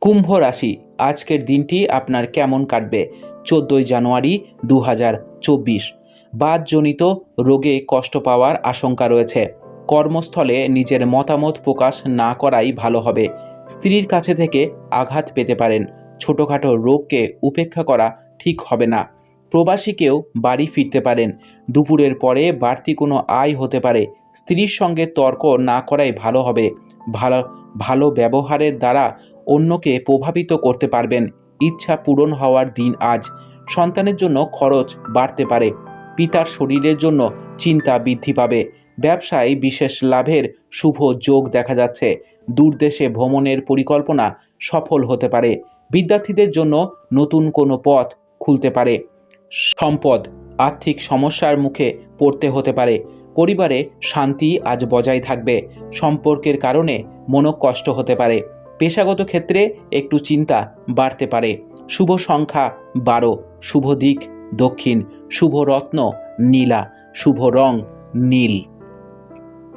কুম্ভ রাশি, আজকের দিনটি আপনার কেমন কাটবে? 14ই জানুয়ারি 2024। বাতজনিত রোগে কষ্ট পাওয়ার আশঙ্কা রয়েছে। কর্মস্থলে নিজের মতামত প্রকাশ না করাই ভালো হবে। স্ত্রীর কাছে থেকে আঘাত পেতে পারেন। ছোটোখাটো রোগকে উপেক্ষা করা ঠিক হবে না। প্রবাসী কেউ বাড়ি ফিরতে পারেন। দুপুরের পরে বাড়তি কোনো আয় হতে পারে। স্ত্রীর সঙ্গে তর্ক না করাই ভালো হবে। ভালো ভালো ব্যবহারের দ্বারা অন্যকে প্রভাবিত করতে পারবেন। ইচ্ছা পূরণ হওয়ার দিন আজ। সন্তানের জন্য খরচ বাড়তে পারে। পিতার শরীরের জন্য চিন্তা বৃদ্ধি পাবে। ব্যবসায় বিশেষ লাভের শুভ যোগ দেখা যাচ্ছে। দূরদেশে ভ্রমণের পরিকল্পনা সফল হতে পারে। বিদ্যার্থীদের জন্য নতুন কোনো পথ খুলতে পারে। সম্পদ, আর্থিক সমস্যার মুখে পড়তে হতে পারে। পরিবারে শান্তি আজ বজায় থাকবে। সম্পর্কের কারণে মনোকষ্ট হতে পারে। পেশাগত ক্ষেত্রে একটু চিন্তা বাড়তে পারে। শুভ সংখ্যা 12, শুভ দিক দক্ষিণ, শুভ রত্ন নীলা, শুভ রং নীল।